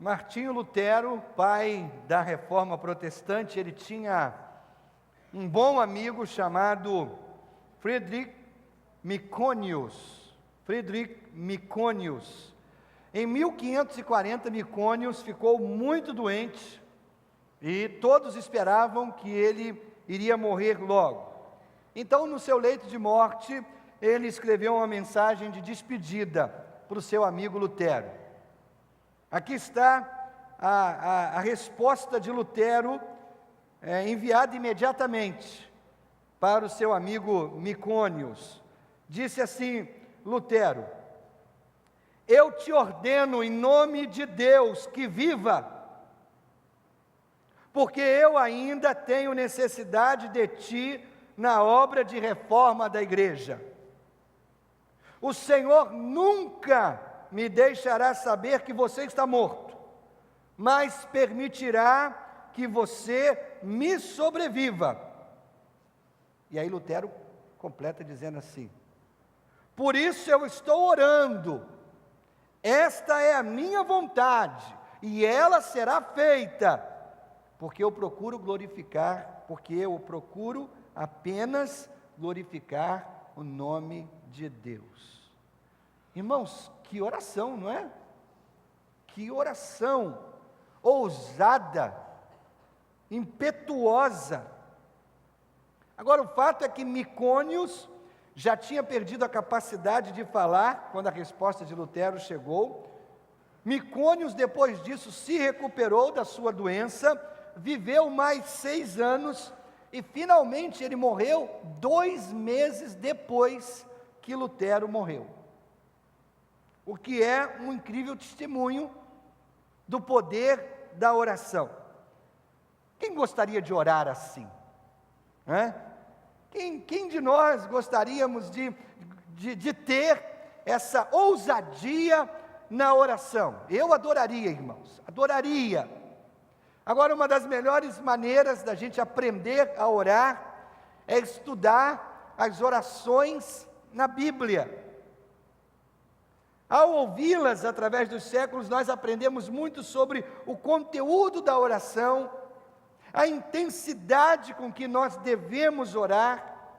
Martinho Lutero, pai da Reforma Protestante, ele tinha um bom amigo chamado Friedrich Myconius. Em 1540, Myconius ficou muito doente e todos esperavam que ele iria morrer logo. Então, no seu leito de morte, ele escreveu uma mensagem de despedida para o seu amigo Lutero. Aqui está a resposta de Lutero, enviada imediatamente para o seu amigo Myconius. Disse assim: Lutero, eu te ordeno em nome de Deus que viva, porque eu ainda tenho necessidade de ti na obra de reforma da igreja. O Senhor nunca me deixará saber que você está morto, mas permitirá que você me sobreviva. E aí Lutero completa dizendo assim: por isso eu estou orando, esta é a minha vontade, e ela será feita, porque eu procuro apenas glorificar o nome de Deus. Irmãos, que oração, não é? Que oração ousada, impetuosa. Agora, o fato é que Myconius já tinha perdido a capacidade de falar quando a resposta de Lutero chegou. Myconius, depois disso, se recuperou da sua doença, viveu mais 6 anos e finalmente ele morreu 2 meses depois que Lutero morreu. O que é um incrível testemunho do poder da oração. Quem gostaria de orar assim? Quem de nós gostaríamos de ter essa ousadia na oração? Eu adoraria, irmãos, adoraria. Agora, uma das melhores maneiras da gente aprender a orar é estudar as orações na Bíblia. Ao ouvi-las através dos séculos, nós aprendemos muito sobre o conteúdo da oração, a intensidade com que nós devemos orar.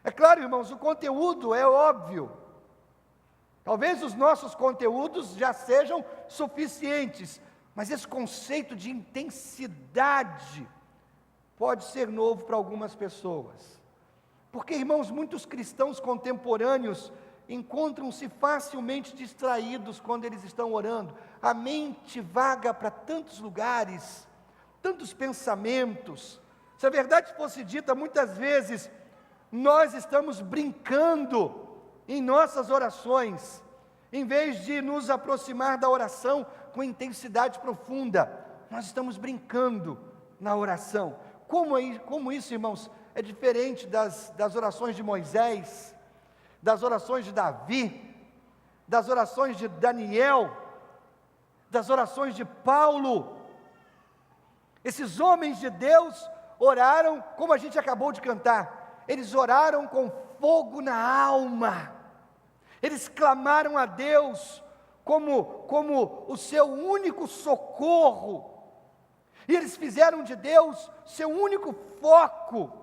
É claro, irmãos, o conteúdo é óbvio. Talvez os nossos conteúdos já sejam suficientes, mas esse conceito de intensidade pode ser novo para algumas pessoas. Porque, irmãos, muitos cristãos contemporâneos encontram-se facilmente distraídos quando eles estão orando. A mente vaga para tantos lugares, tantos pensamentos. Se a verdade fosse dita, muitas vezes nós estamos brincando em nossas orações, em vez de nos aproximar da oração com intensidade profunda. Nós estamos brincando na oração. Como isso, irmãos, é diferente das orações de Moisés, das orações de Davi, das orações de Daniel, das orações de Paulo. Esses homens de Deus oraram, como a gente acabou de cantar, eles oraram com fogo na alma, eles clamaram a Deus como o seu único socorro, e eles fizeram de Deus seu único foco.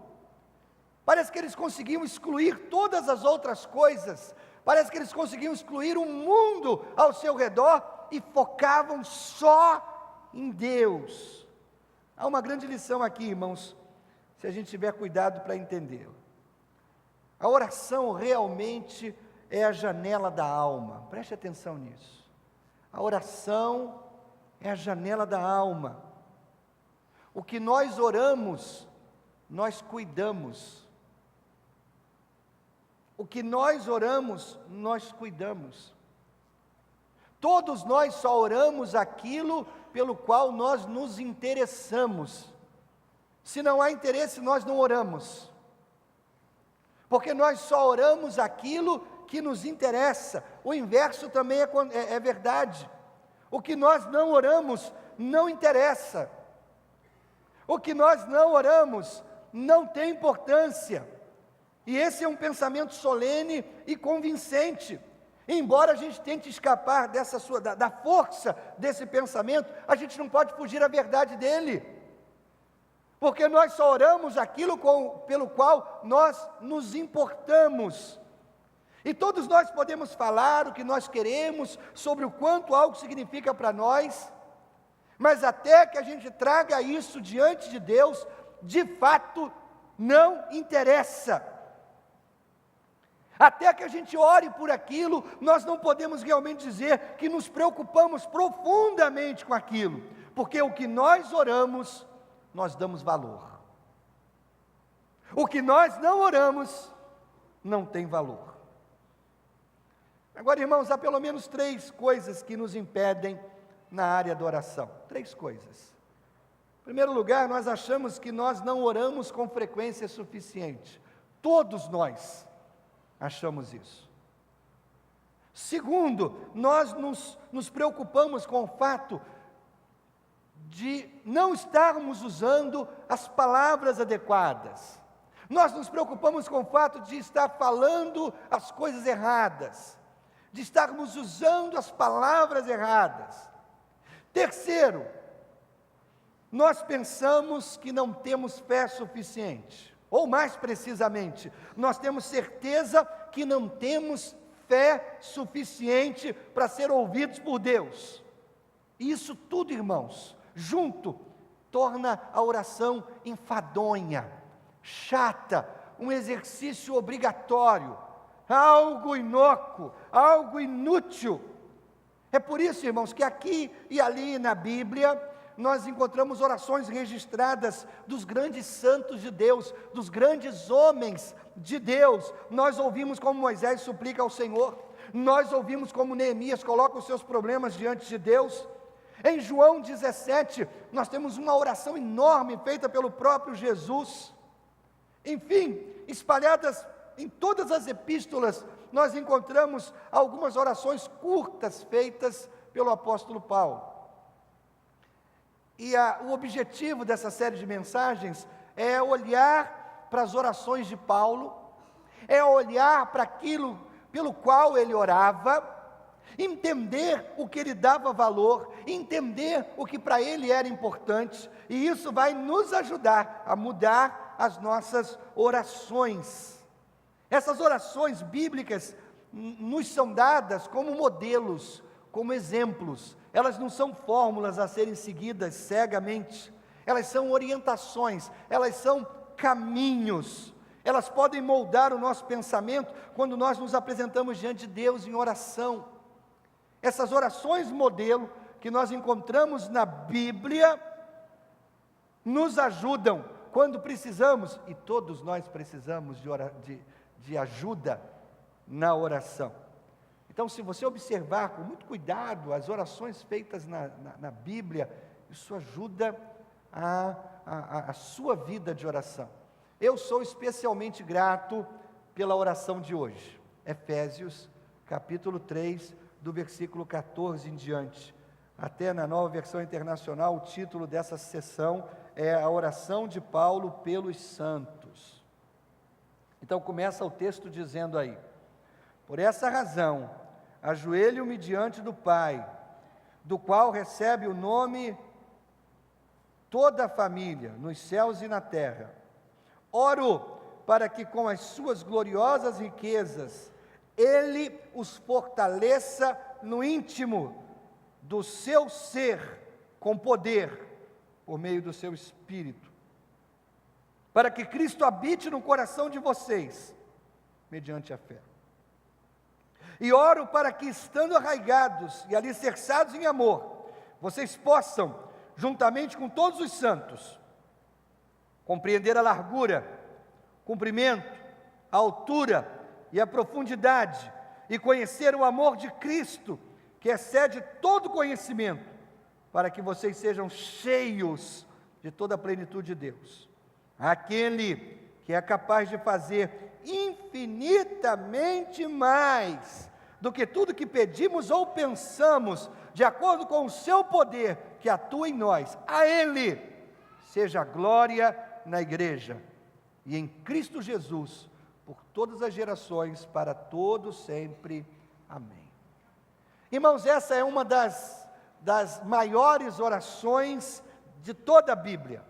Parece que eles conseguiam excluir todas as outras coisas, parece que eles conseguiam excluir o mundo ao seu redor e focavam só em Deus. Há uma grande lição aqui, irmãos, se a gente tiver cuidado para entendê-la. A oração realmente é a janela da alma, preste atenção nisso. A oração é a janela da alma. O que nós oramos, nós cuidamos. O que nós oramos, nós cuidamos. Todos nós só oramos aquilo pelo qual nós nos interessamos. Se não há interesse, nós não oramos. Porque nós só oramos aquilo que nos interessa. O inverso também é verdade. O que nós não oramos, não interessa. O que nós não oramos, não tem importância. E esse é um pensamento solene e convincente. Embora a gente tente escapar da força desse pensamento, a gente não pode fugir à verdade dele. Porque nós só oramos aquilo pelo qual nós nos importamos. E todos nós podemos falar o que nós queremos, sobre o quanto algo significa para nós, mas até que a gente traga isso diante de Deus, de fato, não interessa. Até que a gente ore por aquilo, nós não podemos realmente dizer que nos preocupamos profundamente com aquilo, porque o que nós oramos, nós damos valor. O que nós não oramos, não tem valor. Agora, irmãos, há pelo menos 3 coisas que nos impedem na área da oração. 3 coisas. Em primeiro lugar, nós achamos que nós não oramos com frequência suficiente. Todos nós achamos isso. Segundo, nós nos preocupamos com o fato de não estarmos usando as palavras adequadas. Nós nos preocupamos com o fato de estar falando as coisas erradas, de estarmos usando as palavras erradas. Terceiro, nós pensamos que não temos fé suficiente. Ou mais precisamente, nós temos certeza que não temos fé suficiente para ser ouvidos por Deus. E isso tudo, irmãos, junto, torna a oração enfadonha, chata, um exercício obrigatório, algo inócuo, algo inútil. É por isso, irmãos, que aqui e ali na Bíblia, nós encontramos orações registradas dos grandes santos de Deus, dos grandes homens de Deus. Nós ouvimos como Moisés suplica ao Senhor, nós ouvimos como Neemias coloca os seus problemas diante de Deus. Em João 17, nós temos uma oração enorme feita pelo próprio Jesus. Enfim, espalhadas em todas as epístolas, nós encontramos algumas orações curtas feitas pelo apóstolo Paulo. E o objetivo dessa série de mensagens é olhar para as orações de Paulo, é olhar para aquilo pelo qual ele orava, entender o que ele dava valor, entender o que para ele era importante, e isso vai nos ajudar a mudar as nossas orações. Essas orações bíblicas nos são dadas como modelos, como exemplos. Elas não são fórmulas a serem seguidas cegamente, elas são orientações, elas são caminhos, elas podem moldar o nosso pensamento quando nós nos apresentamos diante de Deus em oração. Essas orações modelo que nós encontramos na Bíblia, nos ajudam quando precisamos, e todos nós precisamos de ajuda na oração. Então, se você observar com muito cuidado as orações feitas na Bíblia, isso ajuda a sua vida de oração. Eu sou especialmente grato pela oração de hoje, Efésios, capítulo 3, do versículo 14 em diante. Até na Nova Versão Internacional, o título dessa sessão é a oração de Paulo pelos santos. Então, começa o texto dizendo aí: por essa razão, ajoelho-me diante do Pai, do qual recebe o nome toda a família, nos céus e na terra. Oro para que com as suas gloriosas riquezas, Ele os fortaleça no íntimo do seu ser, com poder, por meio do seu Espírito, para que Cristo habite no coração de vocês, mediante a fé. E oro para que, estando arraigados e alicerçados em amor, vocês possam, juntamente com todos os santos, compreender a largura, comprimento, a altura e a profundidade, e conhecer o amor de Cristo, que excede todo conhecimento, para que vocês sejam cheios de toda a plenitude de Deus. Aquele que é capaz de fazer infinitamente mais do que tudo que pedimos ou pensamos, de acordo com o seu poder que atua em nós. A Ele seja a glória na igreja e em Cristo Jesus, por todas as gerações, para todos sempre. Amém. Irmãos, essa é uma das maiores orações de toda a Bíblia.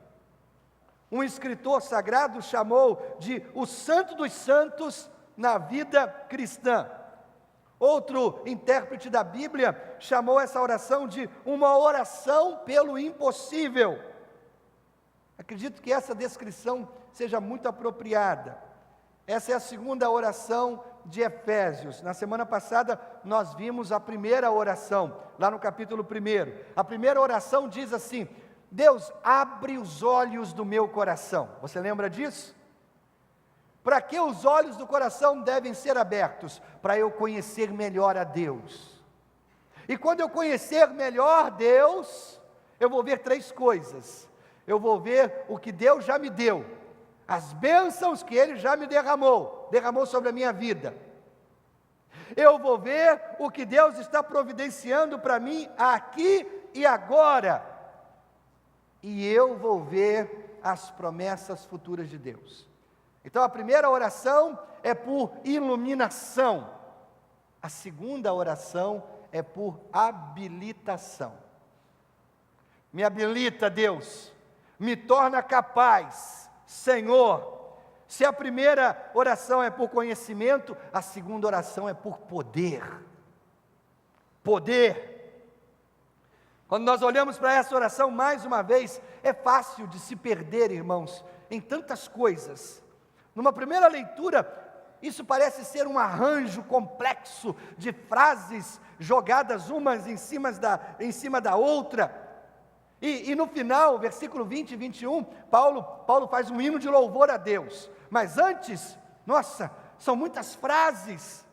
Um escritor sagrado chamou de o Santo dos Santos na vida cristã. Outro intérprete da Bíblia chamou essa oração de uma oração pelo impossível. Acredito que essa descrição seja muito apropriada. Essa é a segunda oração de Efésios. Na semana passada nós vimos a primeira oração, lá no capítulo 1. A primeira oração diz assim: Deus, abre os olhos do meu coração. Você lembra disso? Para que os olhos do coração devem ser abertos? Para eu conhecer melhor a Deus. E quando eu conhecer melhor Deus, eu vou ver 3 coisas. Eu vou ver o que Deus já me deu, as bênçãos que Ele já me derramou sobre a minha vida. Eu vou ver o que Deus está providenciando para mim aqui e agora. E eu vou ver as promessas futuras de Deus. Então a primeira oração é por iluminação. A segunda oração é por habilitação. Me habilita, Deus, me torna capaz, Senhor. Se a primeira oração é por conhecimento, a segunda oração é por poder. Poder. Quando nós olhamos para essa oração, mais uma vez, é fácil de se perder, irmãos, em tantas coisas. Numa primeira leitura, isso parece ser um arranjo complexo de frases jogadas umas em cima da outra. E no final, versículo 20 e 21, Paulo faz um hino de louvor a Deus. Mas antes, nossa, são muitas frases.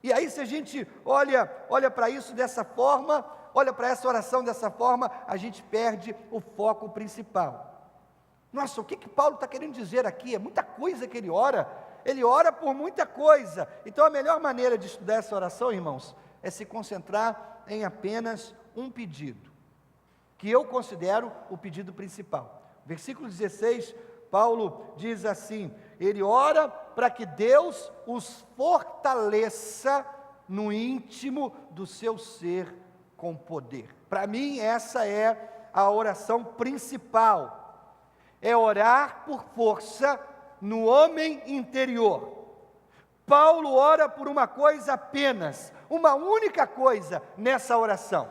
E aí se a gente olha para isso dessa forma, olha para essa oração dessa forma, a gente perde o foco principal. Nossa, o que Paulo está querendo dizer aqui? É muita coisa que ele ora por muita coisa. Então a melhor maneira de estudar essa oração, irmãos, é se concentrar em apenas um pedido, que eu considero o pedido principal. Versículo 16, Paulo diz assim: ele ora para que Deus os fortaleça no íntimo do seu ser com poder. Para mim, essa é a oração principal. É orar por força no homem interior. Paulo ora por uma coisa apenas, uma única coisa nessa oração.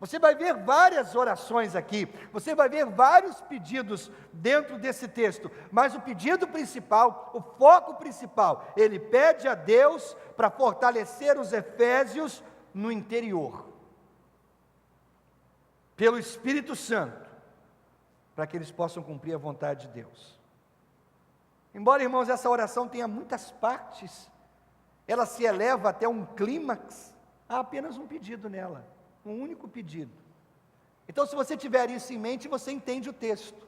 Você vai ver várias orações aqui, você vai ver vários pedidos dentro desse texto, mas o pedido principal, o foco principal, ele pede a Deus para fortalecer os efésios no interior, pelo Espírito Santo, para que eles possam cumprir a vontade de Deus. Embora, irmãos, essa oração tenha muitas partes, ela se eleva até um clímax, há apenas um pedido nela. Um único pedido. Então, se você tiver isso em mente, você entende o texto.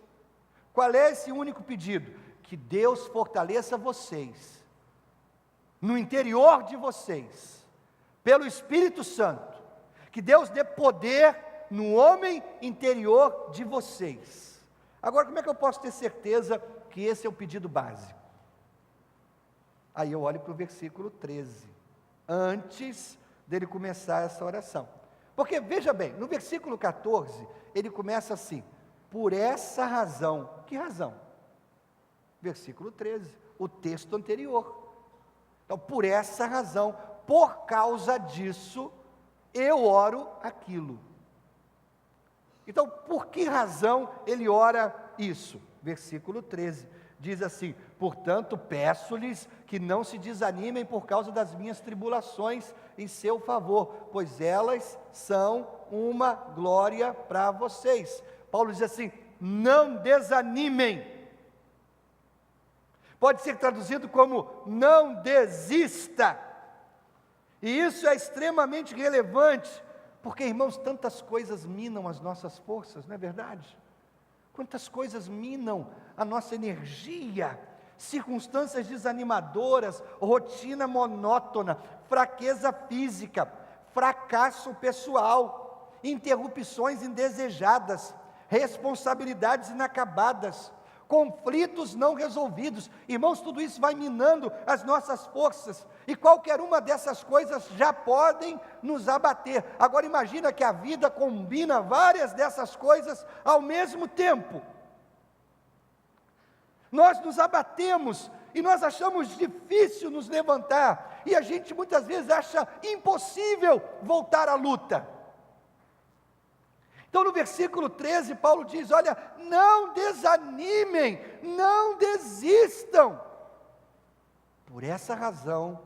Qual é esse único pedido? Que Deus fortaleça vocês, no interior de vocês, pelo Espírito Santo. Que Deus dê poder no homem interior de vocês. Agora, como é que eu posso ter certeza que esse é o pedido básico? Aí eu olho para o versículo 13, antes dele começar essa oração. Porque, veja bem, no versículo 14, ele começa assim: por essa razão. Que razão? Versículo 13, o texto anterior. Então, por essa razão, por causa disso, eu oro aquilo. Então, por que razão ele ora isso? Versículo 13, diz assim: portanto, peço-lhes que não se desanimem por causa das minhas tribulações em seu favor, pois elas são uma glória para vocês. Paulo diz assim: não desanimem. Pode ser traduzido como não desista. E isso é extremamente relevante, porque, irmãos, tantas coisas minam as nossas forças, não é verdade? Quantas coisas minam a nossa energia, circunstâncias desanimadoras, rotina monótona, fraqueza física, fracasso pessoal, interrupções indesejadas, responsabilidades inacabadas, conflitos não resolvidos. Irmãos, tudo isso vai minando as nossas forças, e qualquer uma dessas coisas já podem nos abater. Agora imagina que a vida combina várias dessas coisas ao mesmo tempo. Nós nos abatemos e nós achamos difícil nos levantar, e a gente muitas vezes acha impossível voltar à luta. Então no versículo 13, Paulo diz, olha, não desanimem, não desistam. Por essa razão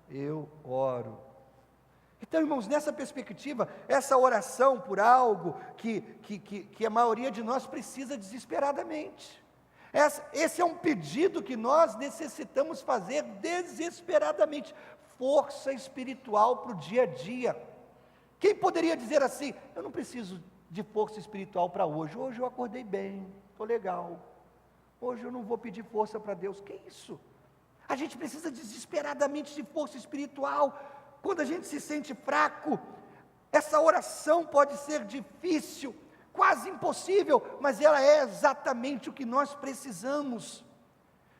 eu oro. Então, irmãos, nessa perspectiva, essa oração por algo que a maioria de nós precisa desesperadamente. Esse é um pedido que nós necessitamos fazer desesperadamente. Força espiritual para o dia a dia. Quem poderia dizer assim, eu não preciso de força espiritual para hoje. Hoje eu acordei bem, estou legal. Hoje eu não vou pedir força para Deus. Que isso? A gente precisa desesperadamente de força espiritual. Quando a gente se sente fraco, essa oração pode ser difícil, quase impossível, mas ela é exatamente o que nós precisamos.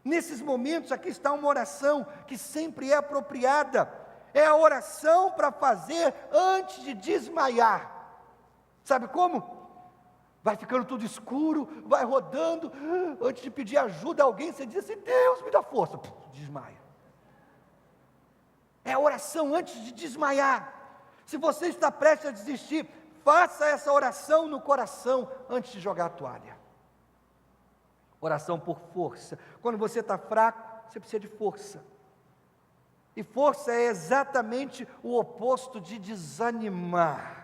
Nesses momentos, aqui está uma oração que sempre é apropriada. É a oração para fazer antes de desmaiar. Sabe como? Vai ficando tudo escuro, vai rodando, antes de pedir ajuda a alguém, você diz assim, Deus me dá força, desmaia. É a oração antes de desmaiar. Se você está prestes a desistir, faça essa oração no coração antes de jogar a toalha. Oração por força. Quando você está fraco, você precisa de força. E força é exatamente o oposto de desanimar.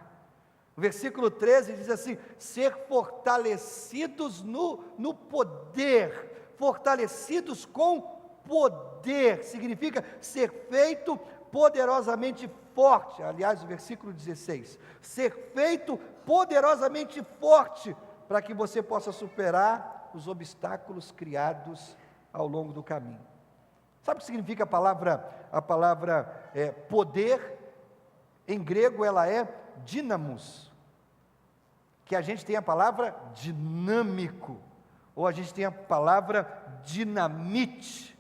O versículo 13 diz assim, ser fortalecidos no poder. Fortalecidos com poder. Significa ser feito poderosamente forte. Aliás, o versículo 16. Ser feito poderosamente forte, para que você possa superar os obstáculos criados ao longo do caminho. Sabe o que significa a palavra poder? Em grego ela é dínamos, que a gente tem a palavra dinâmico, ou a gente tem a palavra dinamite.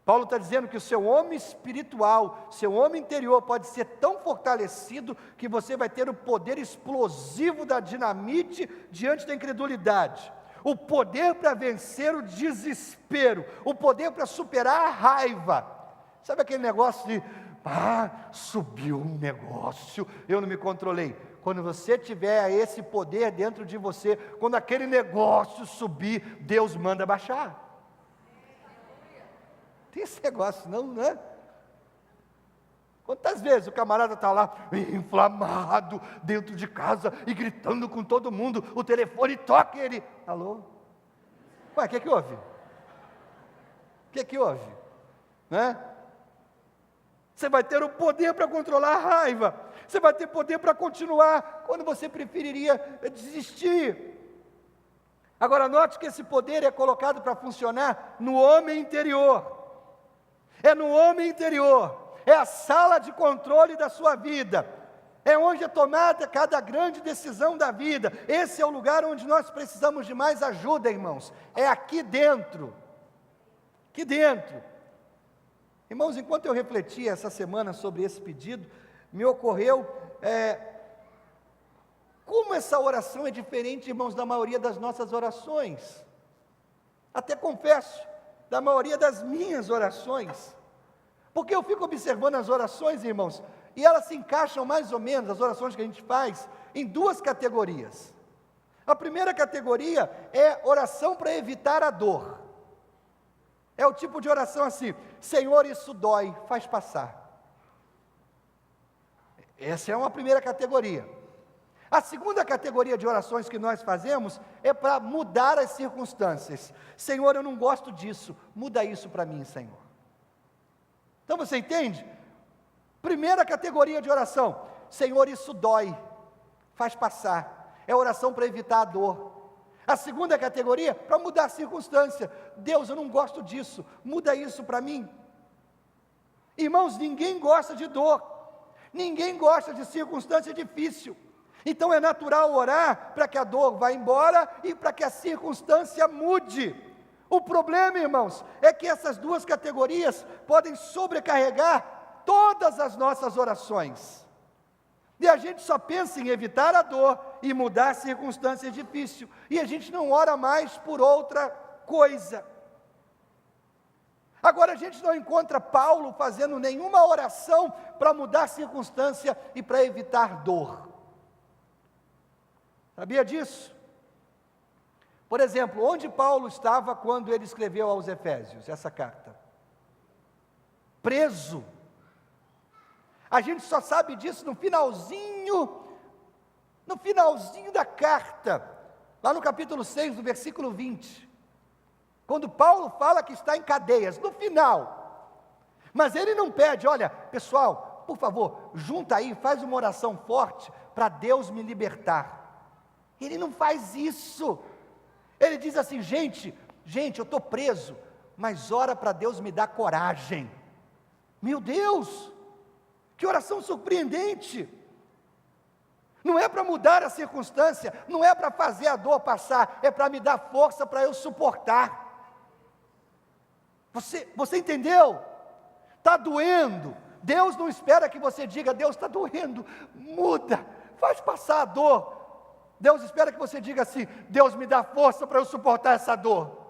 Paulo está dizendo que o seu homem espiritual, seu homem interior pode ser tão fortalecido que você vai ter o poder explosivo da dinamite diante da incredulidade, o poder para vencer o desespero, o poder para superar a raiva. Sabe aquele negócio de, subiu um negócio, eu não me controlei. Quando você tiver esse poder dentro de você, quando aquele negócio subir, Deus manda baixar. Tem esse negócio não, né? Quantas vezes o camarada está lá, inflamado, dentro de casa, e gritando com todo mundo, o telefone toca e ele, alô? Ué, o que houve? O que houve? Né? Você vai ter o poder para controlar a raiva, você vai ter poder para continuar, quando você preferiria desistir. Agora note que esse poder é colocado para funcionar no homem interior. É no homem interior, é a sala de controle da sua vida, é onde é tomada cada grande decisão da vida. Esse é o lugar onde nós precisamos de mais ajuda, irmãos, é aqui dentro, aqui dentro. Irmãos, enquanto eu refletia essa semana sobre esse pedido, me ocorreu, como essa oração é diferente, irmãos, da maioria das nossas orações, até confesso, da maioria das minhas orações, porque eu fico observando as orações, irmãos, e elas se encaixam mais ou menos, as orações que a gente faz, em duas categorias. A primeira categoria é oração para evitar a dor. É o tipo de oração assim, Senhor, isso dói, faz passar. Essa é uma primeira categoria. A segunda categoria de orações que nós fazemos é para mudar as circunstâncias. Senhor, eu não gosto disso, muda isso para mim, Senhor. Então você entende? Primeira categoria de oração, Senhor, isso dói, faz passar. É oração para evitar a dor. A segunda categoria, para mudar a circunstância. Deus, eu não gosto disso, muda isso para mim. Irmãos, ninguém gosta de dor, ninguém gosta de circunstância difícil. Então é natural orar para que a dor vá embora e para que a circunstância mude. O problema, irmãos, é que essas duas categorias podem sobrecarregar todas as nossas orações. E a gente só pensa em evitar a dor e mudar circunstâncias difíceis. E a gente não ora mais por outra coisa. Agora a gente não encontra Paulo fazendo nenhuma oração para mudar circunstância e para evitar dor. Sabia disso? Por exemplo, onde Paulo estava quando ele escreveu aos Efésios essa carta? Preso. A gente só sabe disso no finalzinho da carta, lá no capítulo 6, do versículo 20, quando Paulo fala que está em cadeias, no final. Mas ele não pede, olha, pessoal, por favor, junta aí, faz uma oração forte para Deus me libertar. Ele não faz isso. Ele diz assim, gente, eu estou preso, mas ora para Deus me dar coragem. Meu Deus, que oração surpreendente. Não é para mudar a circunstância, não é para fazer a dor passar, é para me dar força para eu suportar. Você entendeu? Está doendo. Deus não espera que você diga, Deus está doendo, muda, faz passar a dor. Deus espera que você diga assim, Deus me dá força para eu suportar essa dor.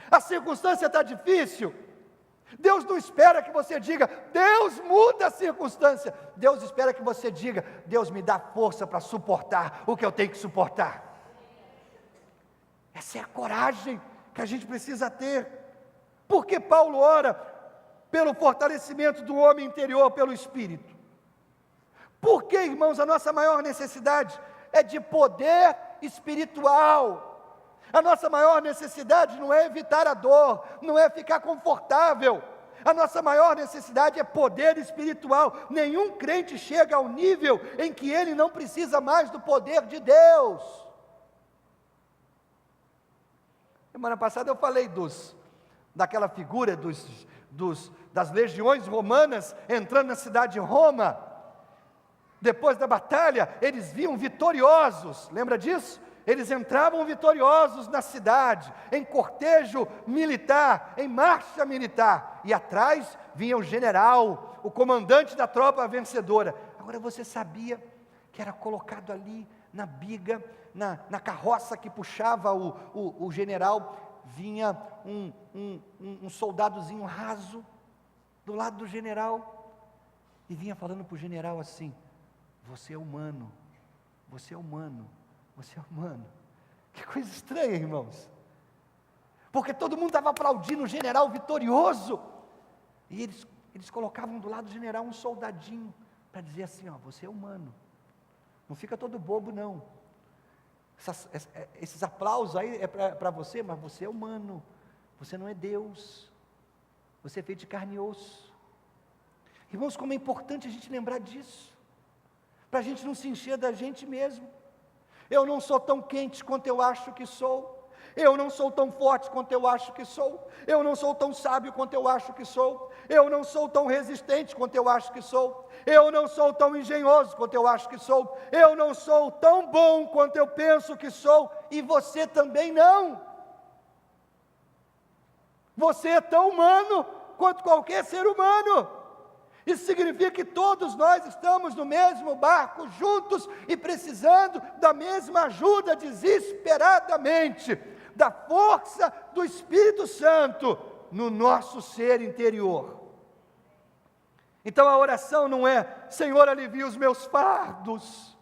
A circunstância está difícil. Deus não espera que você diga, Deus muda a circunstância. Deus espera que você diga, Deus me dá força para suportar o que eu tenho que suportar. Essa é a coragem que a gente precisa ter. Por que Paulo ora pelo fortalecimento do homem interior pelo Espírito? Porque, irmãos, a nossa maior necessidade é de poder espiritual. A nossa maior necessidade não é evitar a dor, não é ficar confortável. A nossa maior necessidade é poder espiritual. Nenhum crente chega ao nível em que ele não precisa mais do poder de Deus. Semana passada eu falei daquela figura das legiões romanas entrando na cidade de Roma. Depois da batalha, eles vinham vitoriosos, lembra disso? Eles entravam vitoriosos na cidade, em cortejo militar, em marcha militar, e atrás vinha o general, o comandante da tropa vencedora. Agora você sabia que era colocado ali na biga, na carroça que puxava o general, vinha um soldadozinho raso do lado do general, e vinha falando para o general assim, você é humano, você é humano, você é humano. Que coisa estranha, irmãos. Porque todo mundo estava aplaudindo o general vitorioso. E eles colocavam do lado do general um soldadinho, para dizer assim, ó, você é humano. Não fica todo bobo, não. Esses aplausos aí é para você, mas você é humano. Você não é Deus. Você é feito de carne e osso. Irmãos, como é importante a gente lembrar disso. Para a gente não se encher da gente mesmo. Eu não sou tão quente quanto eu acho que sou. Eu não sou tão forte quanto eu acho que sou. Eu não sou tão sábio quanto eu acho que sou. Eu não sou tão resistente quanto eu acho que sou. Eu não sou tão engenhoso quanto eu acho que sou. Eu não sou tão bom quanto eu penso que sou. E você também não. Você é tão humano quanto qualquer ser humano. Isso significa que todos nós estamos no mesmo barco, juntos e precisando da mesma ajuda desesperadamente, da força do Espírito Santo no nosso ser interior. Então a oração não é, Senhor, alivia os meus fardos.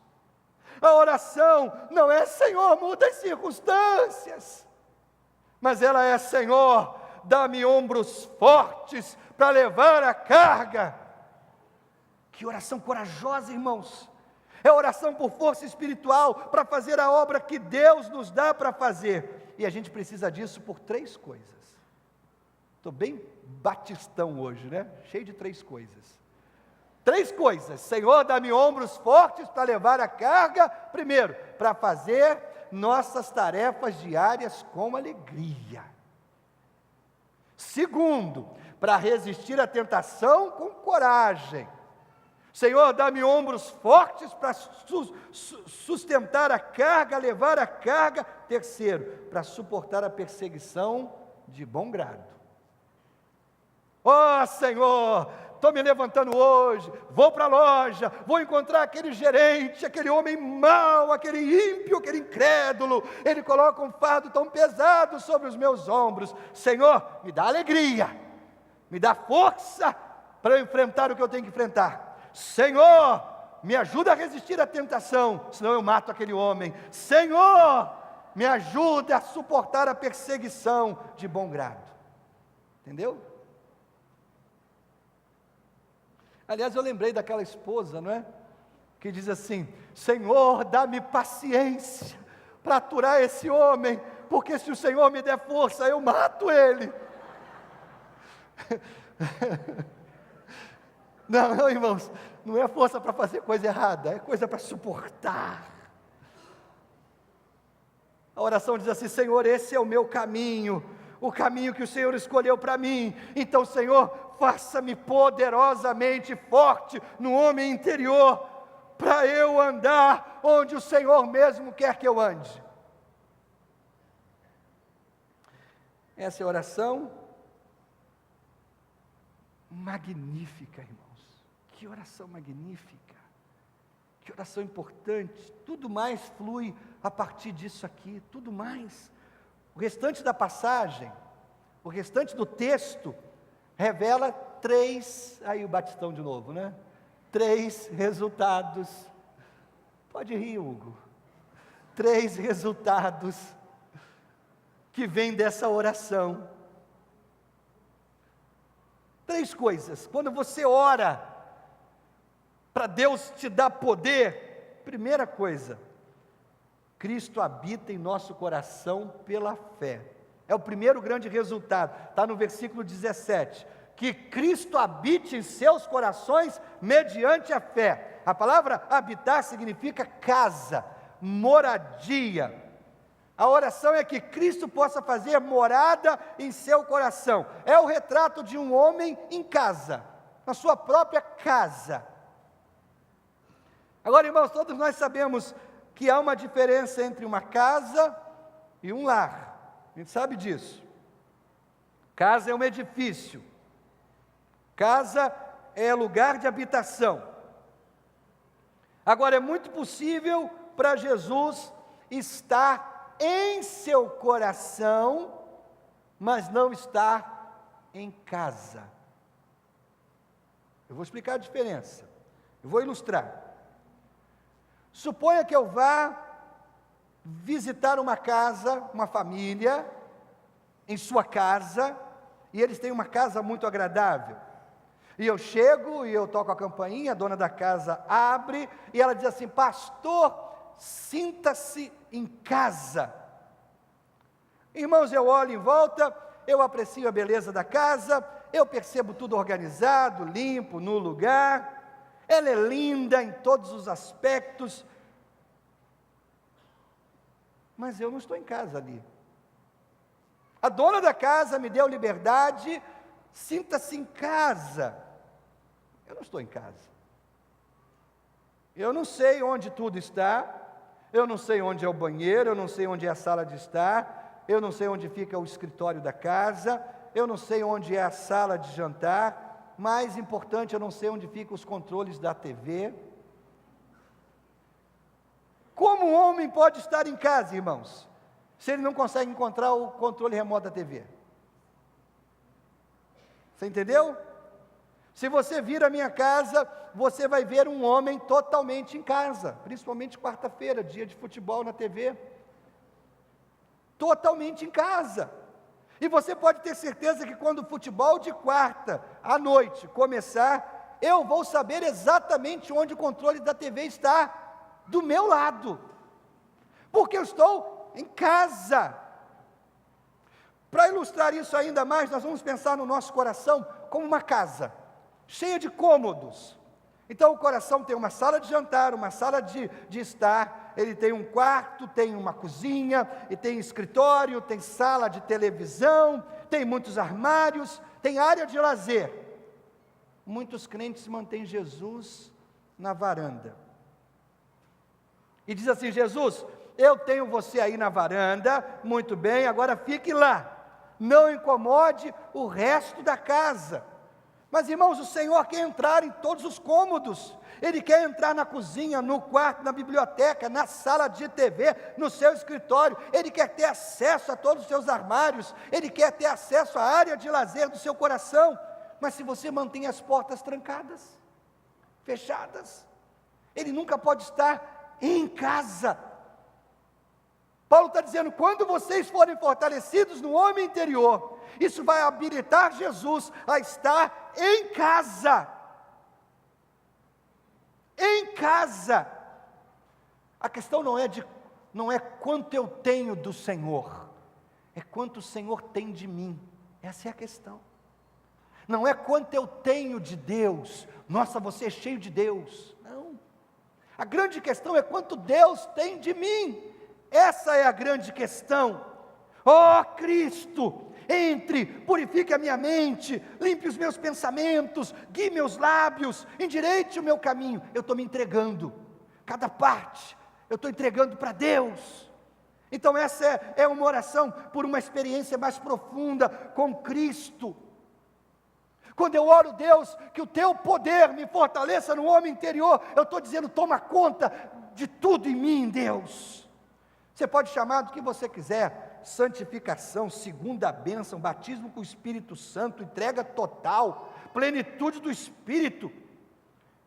A oração não é, Senhor, muda as circunstâncias. Mas ela é, Senhor, dá-me ombros fortes para levar a carga. Que oração corajosa, irmãos. É oração por força espiritual, para fazer a obra que Deus nos dá para fazer. E a gente precisa disso por 3 coisas. Estou bem batistão hoje, né? Cheio de 3 coisas. 3 coisas. Senhor, dá-me ombros fortes para levar a carga. Primeiro, para fazer nossas tarefas diárias com alegria. Segundo, para resistir à tentação com coragem. Senhor, dá-me ombros fortes para sustentar a carga, levar a carga. Terceiro, para suportar a perseguição de bom grado. Ó Senhor, estou me levantando hoje, vou para a loja, vou encontrar aquele gerente, aquele homem mau, aquele ímpio, aquele incrédulo, ele coloca um fardo tão pesado sobre os meus ombros. Senhor, me dá alegria, me dá força para eu enfrentar o que eu tenho que enfrentar. Senhor, me ajuda a resistir à tentação, senão eu mato aquele homem. Senhor, me ajuda a suportar a perseguição de bom grado. Entendeu? Aliás, eu lembrei daquela esposa, não é? Que diz assim: Senhor, dá-me paciência para aturar esse homem, porque se o Senhor me der força, eu mato ele. Não, irmãos, não é força para fazer coisa errada, é coisa para suportar. A oração diz assim: Senhor, esse é o meu caminho, o caminho que o Senhor escolheu para mim. Então, Senhor, faça-me poderosamente forte no homem interior, para eu andar onde o Senhor mesmo quer que eu ande. Essa é a oração magnífica, irmãos. Que oração magnífica, que oração importante. Tudo mais flui a partir disso aqui, tudo mais. O restante da passagem, o restante do texto, revela 3, aí o batistão de novo, né? 3 resultados. Pode rir, Hugo. 3 resultados que vêm dessa oração. 3 coisas. Quando você ora para Deus te dar poder, primeira coisa, Cristo habita em nosso coração pela fé. É o primeiro grande resultado, está no versículo 17, que Cristo habite em seus corações mediante a fé. A palavra habitar significa casa, moradia. A oração é que Cristo possa fazer morada em seu coração. É o retrato de um homem em casa, na sua própria casa. Agora, irmãos, todos nós sabemos que há uma diferença entre uma casa e um lar. A gente sabe disso. Casa é um edifício. Casa é lugar de habitação. Agora, é muito possível para Jesus estar em seu coração, mas não estar em casa. Eu vou explicar a diferença. Eu vou ilustrar. Suponha que eu vá visitar uma casa, uma família, em sua casa, e eles têm uma casa muito agradável. E eu chego e eu toco a campainha, a dona da casa abre, e ela diz assim: pastor, sinta-se em casa. Irmãos, eu olho em volta, eu aprecio a beleza da casa, eu percebo tudo organizado, limpo, no lugar. Ela é linda em todos os aspectos, mas eu não estou em casa ali. A dona da casa me deu liberdade, sinta-se em casa. Eu não estou em casa. Eu não sei onde tudo está, eu não sei onde é o banheiro, eu não sei onde é a sala de estar, eu não sei onde fica o escritório da casa, eu não sei onde é a sala de jantar. Mais importante, eu não sei onde ficam os controles da TV. Como um homem pode estar em casa, irmãos, se ele não consegue encontrar o controle remoto da TV? Você entendeu? Se você vir à minha casa, você vai ver um homem totalmente em casa, principalmente quarta-feira, dia de futebol na TV. Totalmente em casa. E você pode ter certeza que quando o futebol de quarta à noite começar, eu vou saber exatamente onde o controle da TV está, do meu lado, porque eu estou em casa. Para ilustrar isso ainda mais, nós vamos pensar no nosso coração como uma casa, cheia de cômodos. Então o coração tem uma sala de jantar, uma sala de estar, ele tem um quarto, tem uma cozinha, e tem escritório, tem sala de televisão, tem muitos armários, tem área de lazer. Muitos crentes mantêm Jesus na varanda. E diz assim: Jesus, eu tenho você aí na varanda, muito bem, agora fique lá. não incomode o resto da casa. Mas, irmãos, o Senhor quer entrar em todos os cômodos. Ele quer entrar na cozinha, no quarto, na biblioteca, na sala de TV, no seu escritório. Ele quer ter acesso a todos os seus armários. Ele quer ter acesso à área de lazer do seu coração. Mas se você mantém as portas trancadas, fechadas, Ele nunca pode estar em casa. Paulo está dizendo, quando vocês forem fortalecidos no homem interior, isso vai habilitar Jesus a estar em casa. Em casa. A questão não é quanto eu tenho do Senhor, é quanto o Senhor tem de mim. Essa é a questão. Não é quanto eu tenho de Deus. Nossa, você é cheio de Deus. Não. A grande questão é quanto Deus tem de mim. Essa é a grande questão. Ó Cristo, entre, purifique a minha mente, limpe os meus pensamentos, guie meus lábios, endireite o meu caminho. Eu estou me entregando, cada parte, eu estou entregando para Deus. Então essa é uma oração por uma experiência mais profunda com Cristo. Quando eu oro, Deus, que o teu poder me fortaleça no homem interior, eu estou dizendo, toma conta de tudo em mim, Deus. Você pode chamar do que você quiser, santificação, segunda bênção, batismo com o Espírito Santo, entrega total, plenitude do Espírito.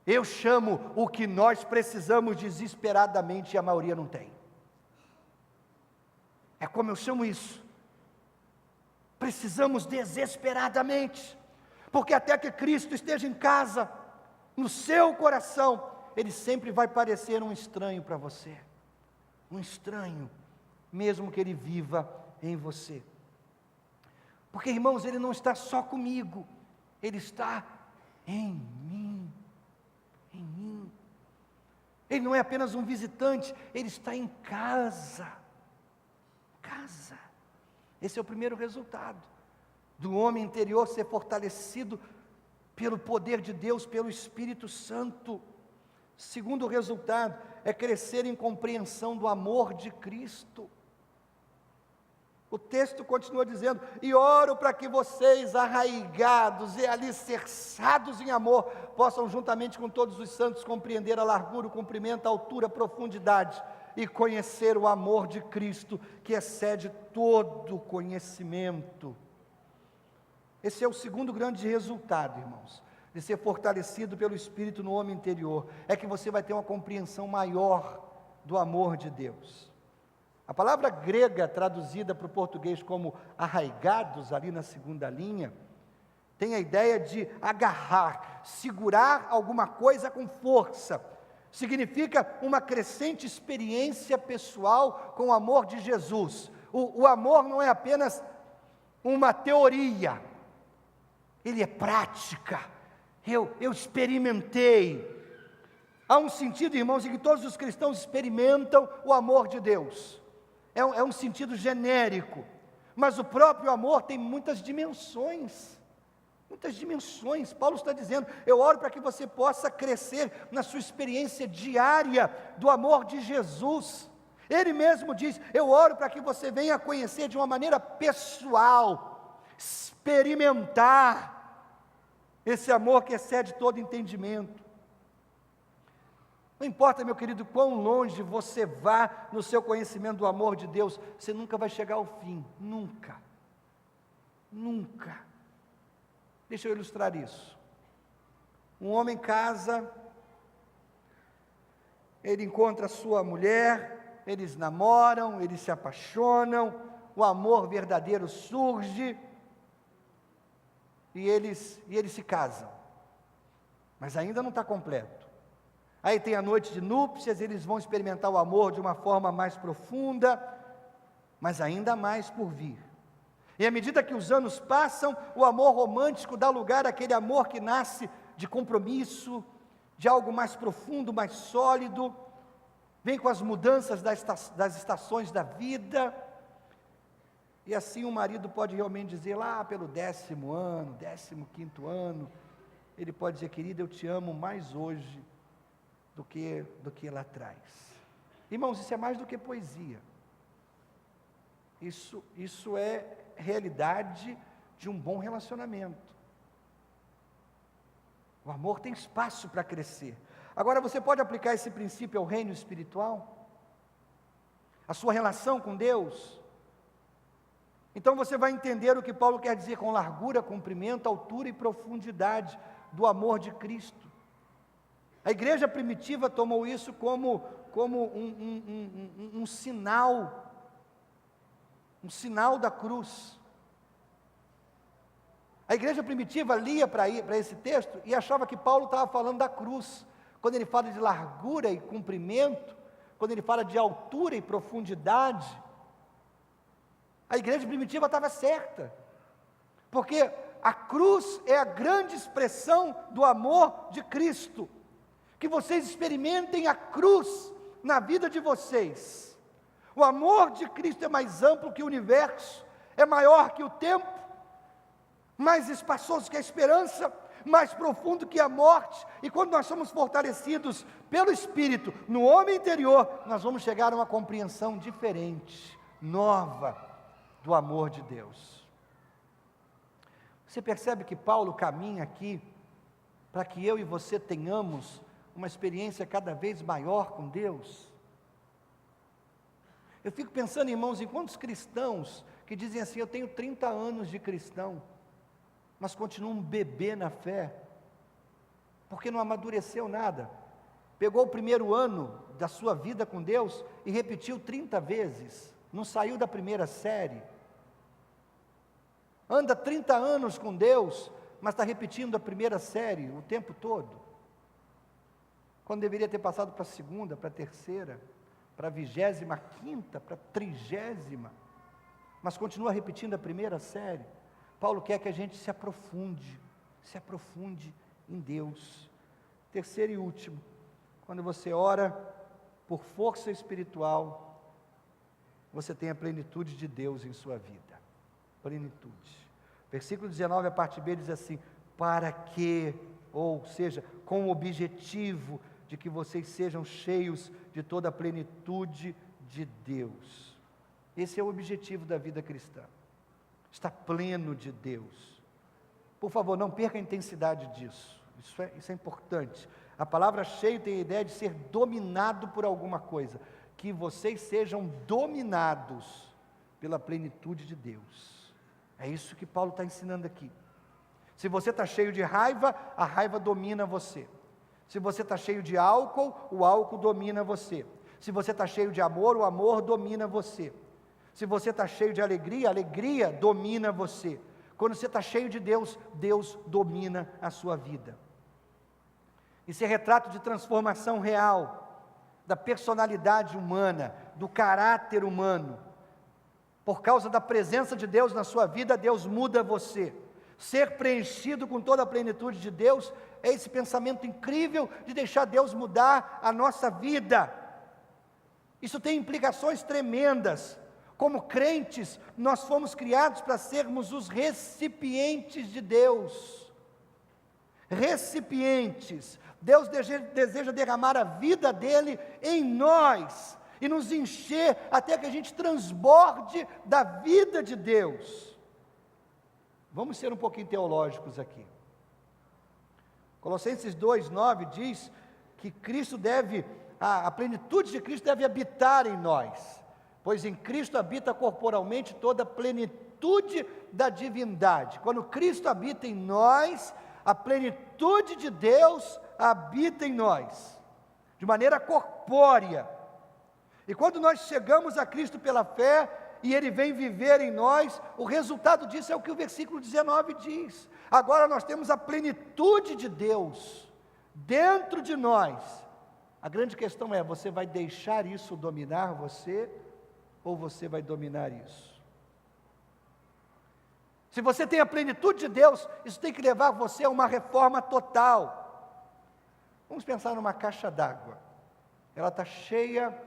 Eu chamo o que nós precisamos desesperadamente e a maioria não tem. É como eu chamo isso. Precisamos desesperadamente, porque até que Cristo esteja em casa, no seu coração, Ele sempre vai parecer um estranho para você. Um estranho, mesmo que Ele viva em você. Porque, irmãos, Ele não está só comigo, Ele está em mim, em mim. Ele não é apenas um visitante, Ele está em casa. Casa. Esse é o primeiro resultado do homem interior ser fortalecido pelo poder de Deus, pelo Espírito Santo. Segundo resultado é crescer em compreensão do amor de Cristo. O texto continua dizendo, e oro para que vocês, arraigados e alicerçados em amor, possam juntamente com todos os santos compreender a largura, o comprimento, a altura, a profundidade, e conhecer o amor de Cristo, que excede todo conhecimento. Esse é o segundo grande resultado, irmãos, de ser fortalecido pelo Espírito no homem interior, é que você vai ter uma compreensão maior do amor de Deus. A palavra grega traduzida para o português como arraigados, ali na segunda linha, tem a ideia de agarrar, segurar alguma coisa com força. Significa uma crescente experiência pessoal com o amor de Jesus. O amor não é apenas uma teoria, ele é prática. Eu experimentei. Há um sentido, irmãos, em que todos os cristãos experimentam o amor de Deus. É um sentido genérico, mas o próprio amor tem muitas dimensões. Muitas dimensões. Paulo está dizendo, eu oro para que você possa crescer na sua experiência diária do amor de Jesus. Ele mesmo diz, eu oro para que você venha conhecer de uma maneira pessoal, experimentar esse amor que excede todo entendimento. Não importa, meu querido, quão longe você vá no seu conhecimento do amor de Deus, você nunca vai chegar ao fim, nunca, nunca. Deixa eu ilustrar isso. Um homem casa, ele encontra a sua mulher, eles namoram, eles se apaixonam, o amor verdadeiro surge, e eles se casam, mas ainda não está completo. Aí tem a noite de núpcias, eles vão experimentar o amor de uma forma mais profunda, mas ainda mais por vir. E à medida que os anos passam, o amor romântico dá lugar àquele amor que nasce de compromisso, de algo mais profundo, mais sólido, vem com as mudanças das estações da vida, e assim o marido pode realmente dizer, lá pelo 10º ano, 15º ano, ele pode dizer, querida, eu te amo mais hoje do que lá atrás. Irmãos, isso é mais do que poesia. Isso é realidade de um bom relacionamento. O amor tem espaço para crescer. Agora, você pode aplicar esse princípio ao reino espiritual? A sua relação com Deus? Então você vai entender o que Paulo quer dizer com largura, comprimento, altura e profundidade do amor de Cristo. A igreja primitiva tomou isso como um sinal da cruz. A igreja primitiva lia para esse texto e achava que Paulo estava falando da cruz. Quando ele fala de largura e comprimento, quando ele fala de altura e profundidade, a igreja primitiva estava certa, porque a cruz é a grande expressão do amor de Cristo. Que vocês experimentem a cruz na vida de vocês. O amor de Cristo é mais amplo que o universo, é maior que o tempo, mais espaçoso que a esperança, mais profundo que a morte. E quando nós somos fortalecidos pelo Espírito no homem interior, nós vamos chegar a uma compreensão diferente, nova, do amor de Deus. Você percebe que Paulo caminha aqui para que eu e você tenhamos uma experiência cada vez maior com Deus? Eu fico pensando, irmãos, em quantos cristãos que dizem assim: eu tenho 30 anos de cristão, mas continua um bebê na fé, porque não amadureceu nada. Pegou o primeiro ano da sua vida com Deus e repetiu 30 vezes, não saiu da primeira série. Anda 30 anos com Deus, mas está repetindo a primeira série o tempo todo, quando deveria ter passado para a segunda, para a terceira, para a 25ª, para a 30ª, mas continua repetindo a primeira série. Paulo quer que a gente se aprofunde em Deus. Terceiro e último, quando você ora por força espiritual, você tem a plenitude de Deus em sua vida. Plenitude. Versículo 19, a parte B diz assim: para que, ou seja, com o objetivo de que vocês sejam cheios de toda a plenitude de Deus. Esse é o objetivo da vida cristã. Está pleno de Deus. Por favor, não perca a intensidade disso. Isso é importante. A palavra cheio tem a ideia de ser dominado por alguma coisa. Que vocês sejam dominados pela plenitude de Deus. É isso que Paulo está ensinando aqui. Se você está cheio de raiva, a raiva domina você. Se você está cheio de álcool, o álcool domina você. Se você está cheio de amor, o amor domina você. Se você está cheio de alegria, a alegria domina você. Quando você está cheio de Deus, Deus domina a sua vida. Isso é retrato de transformação real, da personalidade humana, do caráter humano. Por causa da presença de Deus na sua vida, Deus muda você. Ser preenchido com toda a plenitude de Deus é esse pensamento incrível de deixar Deus mudar a nossa vida. Isso tem implicações tremendas. Como crentes, nós fomos criados para sermos os recipientes de Deus. Recipientes. Deus deseja derramar a vida dele em nós e nos encher até que a gente transborde da vida de Deus. Vamos ser um pouquinho teológicos aqui. Colossenses 2:9 diz que Cristo a plenitude de Cristo deve habitar em nós, pois em Cristo habita corporalmente toda a plenitude da divindade. Quando Cristo habita em nós, a plenitude de Deus habita em nós, de maneira corpórea. E quando nós chegamos a Cristo pela fé, e Ele vem viver em nós, o resultado disso é o que o versículo 19 diz. Agora nós temos a plenitude de Deus dentro de nós. A grande questão é: você vai deixar isso dominar você, ou você vai dominar isso? Se você tem a plenitude de Deus, isso tem que levar você a uma reforma total. Vamos pensar numa caixa d'água. Ela está cheia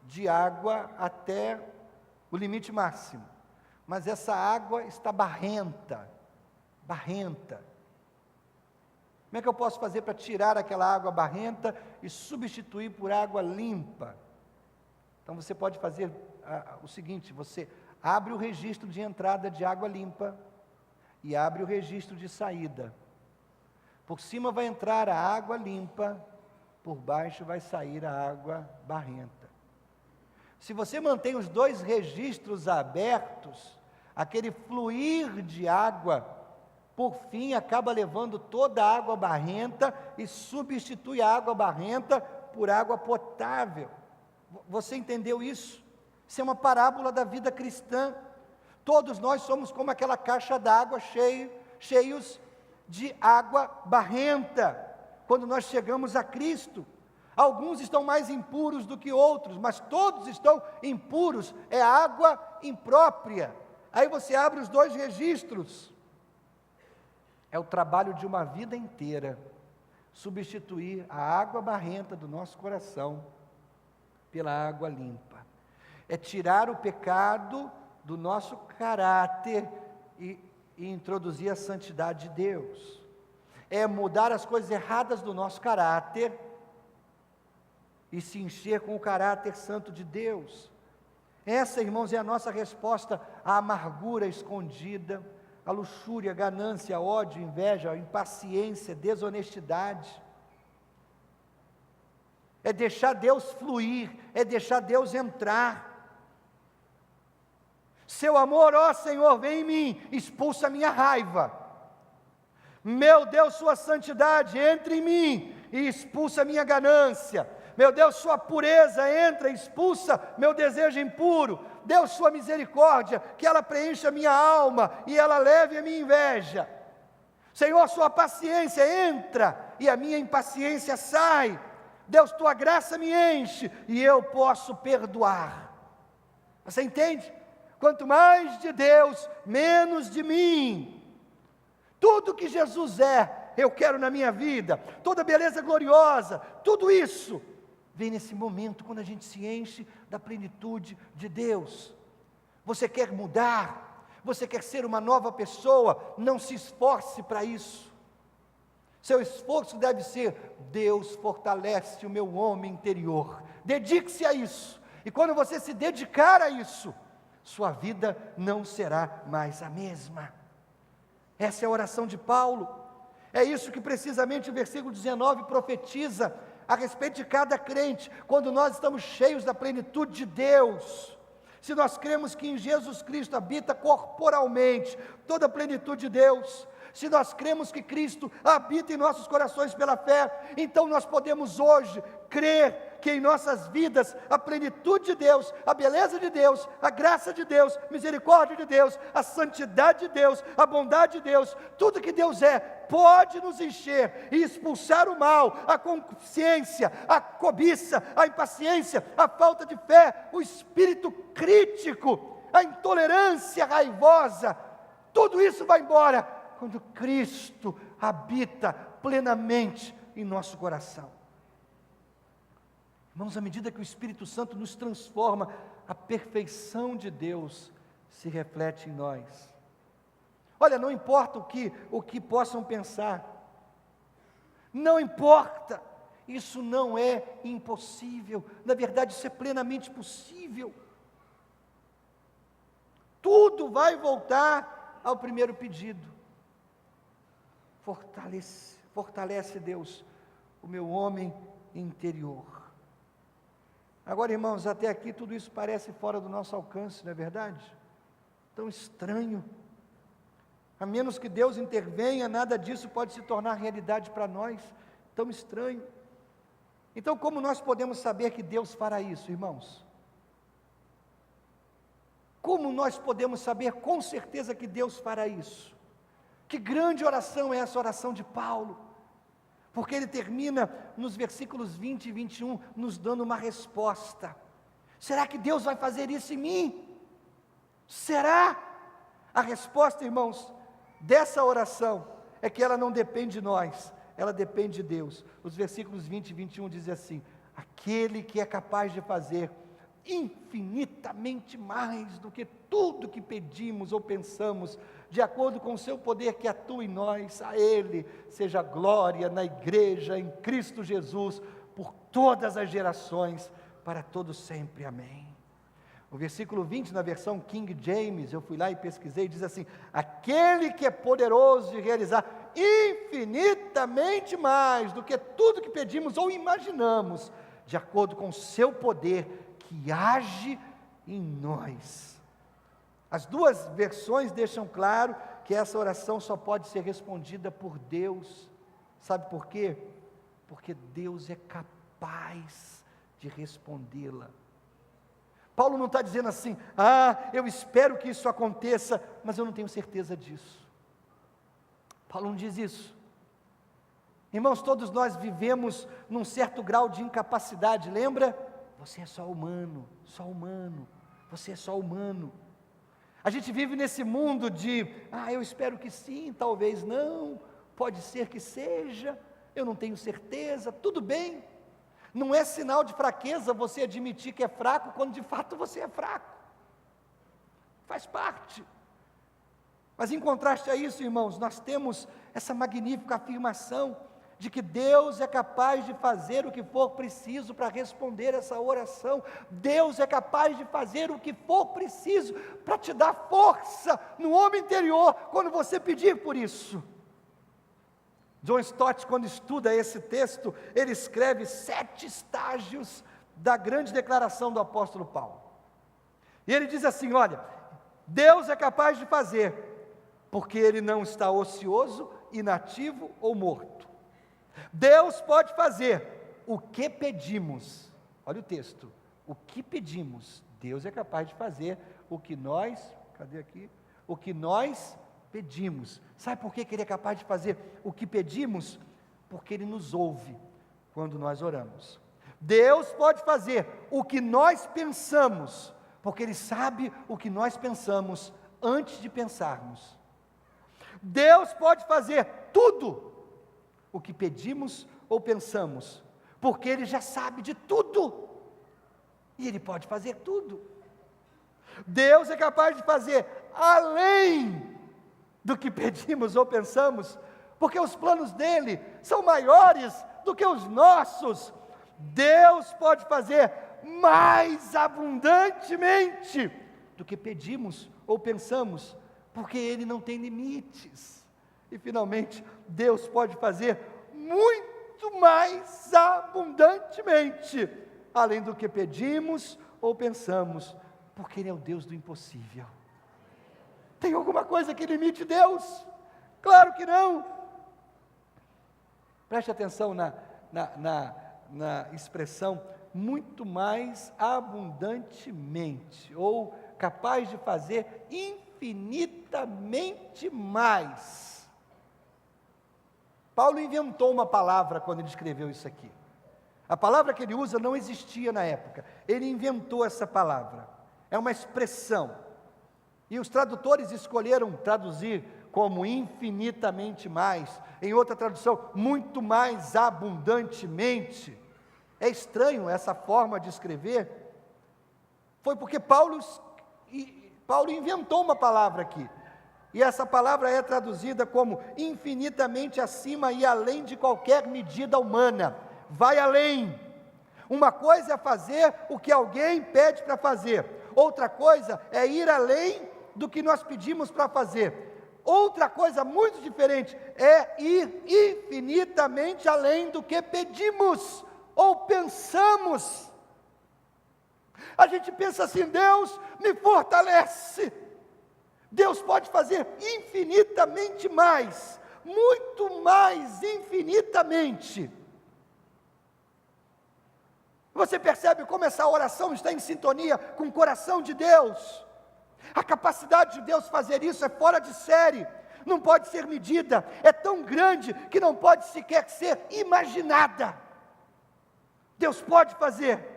de água até o limite máximo, mas essa água está barrenta. Como é que eu posso fazer para tirar aquela água barrenta e substituir por água limpa? Então você pode fazer o seguinte: você abre o registro de entrada de água limpa e abre o registro de saída. Por cima vai entrar a água limpa, por baixo vai sair a água barrenta. Se você mantém os dois registros abertos, aquele fluir de água, por fim, acaba levando toda a água barrenta e substitui a água barrenta por água potável. Você entendeu isso? Isso é uma parábola da vida cristã. Todos nós somos como aquela caixa d'água cheios de água barrenta, quando nós chegamos a Cristo. Alguns estão mais impuros do que outros, mas todos estão impuros, é água imprópria. Aí você abre os dois registros. É o trabalho de uma vida inteira, substituir a água barrenta do nosso coração pela água limpa. É tirar o pecado do nosso caráter e introduzir a santidade de Deus. É mudar as coisas erradas do nosso caráter e se encher com o caráter santo de Deus. Essa, irmãos, é a nossa resposta à amargura escondida, à luxúria, ganância, ódio, inveja, impaciência, desonestidade. É deixar Deus fluir, é deixar Deus entrar. Seu amor, ó Senhor, vem em mim, expulsa a minha raiva. Meu Deus, sua santidade, entra em mim e expulsa a minha ganância. Meu Deus, sua pureza entra e expulsa meu desejo impuro. Deus, sua misericórdia, que ela preencha a minha alma e ela leve a minha inveja. Senhor, sua paciência entra e a minha impaciência sai. Deus, tua graça me enche e eu posso perdoar. Você entende? Quanto mais de Deus, menos de mim. Tudo que Jesus é, eu quero na minha vida. Toda beleza gloriosa, tudo isso vem nesse momento, quando a gente se enche da plenitude de Deus. Você quer mudar? Você quer ser uma nova pessoa? Não se esforce para isso. Seu esforço deve ser: Deus fortalece o meu homem interior. Dedique-se a isso. E quando você se dedicar a isso, sua vida não será mais a mesma. Essa é a oração de Paulo. É isso que precisamente o versículo 19 profetiza a respeito de cada crente, quando nós estamos cheios da plenitude de Deus. Se nós cremos que em Jesus Cristo habita corporalmente toda a plenitude de Deus, se nós cremos que Cristo habita em nossos corações pela fé, então nós podemos hoje crer que em nossas vidas a plenitude de Deus, a beleza de Deus, a graça de Deus, a misericórdia de Deus, a santidade de Deus, a bondade de Deus, tudo que Deus é, pode nos encher e expulsar o mal, a consciência, a cobiça, a impaciência, a falta de fé, o espírito crítico, a intolerância raivosa. Tudo isso vai embora quando Cristo habita plenamente em nosso coração. Irmãos, à medida que o Espírito Santo nos transforma, a perfeição de Deus se reflete em nós. Olha, não importa o que possam pensar, não importa, isso não é impossível, na verdade isso é plenamente possível. Tudo vai voltar ao primeiro pedido. Fortalece Deus o meu homem interior. Agora, irmãos, até aqui tudo isso parece fora do nosso alcance, não é verdade? Tão estranho. A menos que Deus intervenha, nada disso pode se tornar realidade para nós. Tão estranho. Então, como nós podemos saber que Deus fará isso, irmãos? Como nós podemos saber com certeza que Deus fará isso? Que grande oração é essa oração de Paulo? Porque ele termina nos versículos 20 e 21, nos dando uma resposta. Será que Deus vai fazer isso em mim? Será? A resposta, irmãos, dessa oração, é que ela não depende de nós, ela depende de Deus. Os versículos 20 e 21 dizem assim: aquele que é capaz de fazer infinitamente mais do que tudo que pedimos ou pensamos, de acordo com o seu poder que atua em nós, a Ele seja glória na igreja, em Cristo Jesus, por todas as gerações, para todo sempre. Amém. O versículo 20, na versão King James, eu fui lá e pesquisei, diz assim: aquele que é poderoso de realizar infinitamente mais do que tudo que pedimos ou imaginamos, de acordo com o seu poder que age em nós. As duas versões deixam claro que essa oração só pode ser respondida por Deus. Sabe por quê? Porque Deus é capaz de respondê-la. Paulo não está dizendo assim: eu espero que isso aconteça, mas eu não tenho certeza disso. Paulo não diz isso. Irmãos, todos nós vivemos num certo grau de incapacidade, lembra? Você é só humano, você é só humano. A gente vive nesse mundo de, eu espero que sim, talvez não, pode ser que seja, eu não tenho certeza, tudo bem. Não é sinal de fraqueza você admitir que é fraco, quando de fato você é fraco. Faz parte. Mas em contraste a isso, irmãos, nós temos essa magnífica afirmação de que Deus é capaz de fazer o que for preciso para responder essa oração. Deus é capaz de fazer o que for preciso para te dar força no homem interior, quando você pedir por isso. John Stott, quando estuda esse texto, ele escreve 7 estágios da grande declaração do apóstolo Paulo. E ele diz assim: olha, Deus é capaz de fazer, porque Ele não está ocioso, inativo ou morto. Deus pode fazer o que pedimos. Olha o texto: o que pedimos, Deus é capaz de fazer o que nós, o que nós pedimos. Sabe por que Ele é capaz de fazer o que pedimos? Porque Ele nos ouve quando nós oramos. Deus pode fazer o que nós pensamos, porque Ele sabe o que nós pensamos antes de pensarmos. Deus pode fazer tudo o que pedimos ou pensamos, porque Ele já sabe de tudo, e Ele pode fazer tudo. Deus é capaz de fazer além do que pedimos ou pensamos, porque os planos dEle são maiores do que os nossos. Deus pode fazer mais abundantemente do que pedimos ou pensamos, porque Ele não tem limites. E finalmente, Deus pode fazer muito mais abundantemente, além do que pedimos ou pensamos, porque Ele é o Deus do impossível. Tem alguma coisa que limite Deus? Claro que não. Preste atenção na expressão muito mais abundantemente, ou capaz de fazer infinitamente mais. Paulo inventou uma palavra quando ele escreveu isso aqui. A palavra que ele usa não existia na época. Ele inventou essa palavra. É uma expressão. E os tradutores escolheram traduzir como infinitamente mais. Em outra tradução, muito mais abundantemente. É estranho essa forma de escrever. Foi porque Paulo inventou uma palavra aqui. E essa palavra é traduzida como infinitamente acima e além de qualquer medida humana. Vai além. Uma coisa é fazer o que alguém pede para fazer. Outra coisa é ir além do que nós pedimos para fazer. Outra coisa muito diferente é ir infinitamente além do que pedimos ou pensamos. A gente pensa assim: Deus me fortalece. Deus pode fazer infinitamente mais, muito mais infinitamente. Você percebe como essa oração está em sintonia com o coração de Deus? A capacidade de Deus fazer isso é fora de série, não pode ser medida, é tão grande que não pode sequer ser imaginada. Deus pode fazer.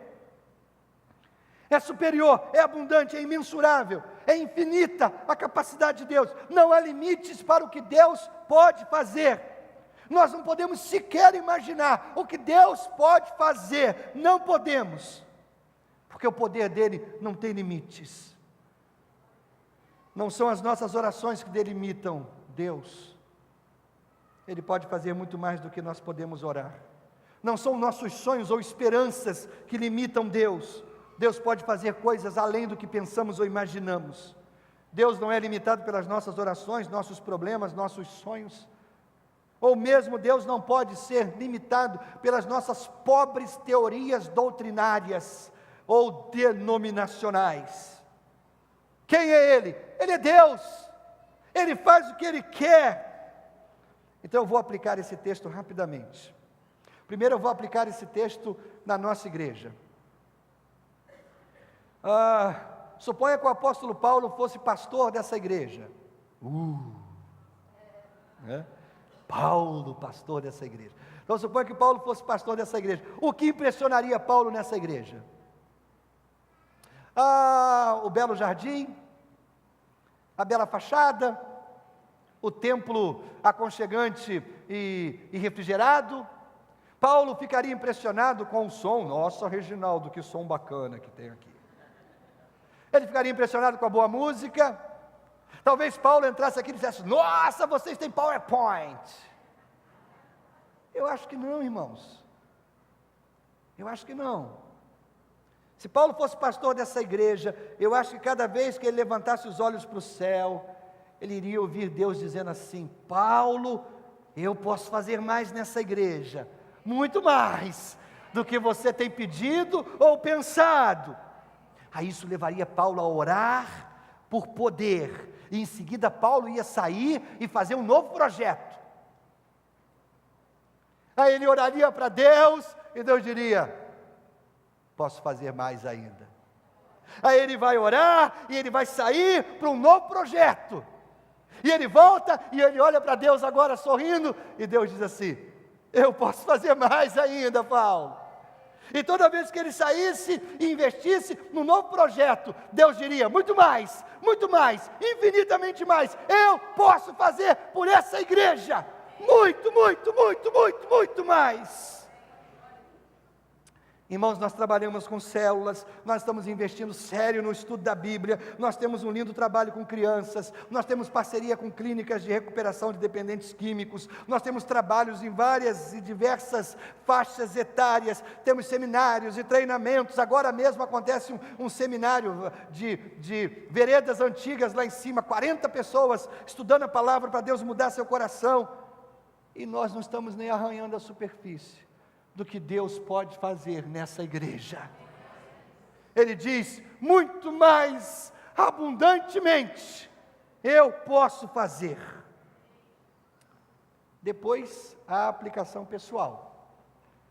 É superior, é abundante, é imensurável, é infinita a capacidade de Deus. Não há limites para o que Deus pode fazer. Nós não podemos sequer imaginar o que Deus pode fazer. Não podemos, porque o poder dele não tem limites. Não são as nossas orações que delimitam Deus. Ele pode fazer muito mais do que nós podemos orar. Não são nossos sonhos ou esperanças que limitam Deus. Deus pode fazer coisas além do que pensamos ou imaginamos. Deus não é limitado pelas nossas orações, nossos problemas, nossos sonhos. Ou mesmo Deus não pode ser limitado pelas nossas pobres teorias doutrinárias ou denominacionais. Quem é Ele? Ele é Deus. Ele faz o que Ele quer. Então eu vou aplicar esse texto rapidamente. Primeiro eu vou aplicar esse texto na nossa igreja. Suponha que o apóstolo Paulo fosse pastor dessa igreja. Paulo, pastor dessa igreja. Então suponha que Paulo fosse pastor dessa igreja. O que impressionaria Paulo nessa igreja? O belo jardim, a bela fachada, o templo aconchegante e refrigerado. Paulo ficaria impressionado com o som. Nossa, Reginaldo, que som bacana que tem aqui. Ele ficaria impressionado com a boa música. Talvez Paulo entrasse aqui e dissesse: nossa, vocês têm PowerPoint. Eu acho que não, irmãos. Eu acho que não. Se Paulo fosse pastor dessa igreja, eu acho que cada vez que ele levantasse os olhos para o céu, ele iria ouvir Deus dizendo assim: Paulo, eu posso fazer mais nessa igreja, muito mais do que você tem pedido ou pensado. Aí isso levaria Paulo a orar por poder, e em seguida Paulo ia sair e fazer um novo projeto. Aí ele oraria para Deus, e Deus diria: posso fazer mais ainda. Aí ele vai orar, e ele vai sair para um novo projeto, e ele volta, e ele olha para Deus agora sorrindo, e Deus diz assim: eu posso fazer mais ainda, Paulo. E toda vez que ele saísse e investisse num novo projeto, Deus diria: muito mais, infinitamente mais, eu posso fazer por essa igreja, muito mais. Irmãos, nós trabalhamos com células, nós estamos investindo sério no estudo da Bíblia, nós temos um lindo trabalho com crianças, nós temos parceria com clínicas de recuperação de dependentes químicos, nós temos trabalhos em várias e diversas faixas etárias, temos seminários e treinamentos. Agora mesmo acontece um seminário de veredas antigas lá em cima, 40 pessoas estudando a palavra para Deus mudar seu coração, e nós não estamos nem arranhando a superfície do que Deus pode fazer nessa igreja. Ele diz: muito mais abundantemente eu posso fazer. Depois, a aplicação pessoal.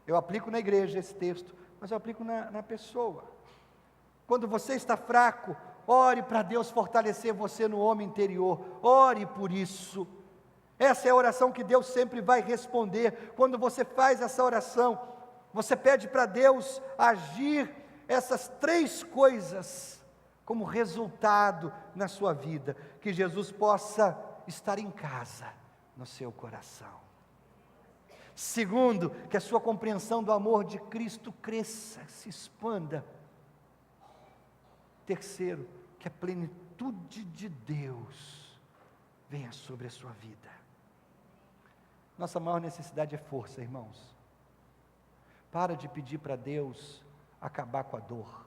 Eu aplico na igreja esse texto, mas eu aplico na pessoa. Quando você está fraco, ore para Deus fortalecer você no homem interior, ore por isso. Essa é a oração que Deus sempre vai responder. Quando você faz essa oração, você pede para Deus agir essas 3 coisas como resultado na sua vida. Que Jesus possa estar em casa no seu coração. Segundo, que a sua compreensão do amor de Cristo cresça, se expanda. Terceiro, que a plenitude de Deus venha sobre a sua vida. Nossa maior necessidade é força, irmãos. Para de pedir para Deus acabar com a dor.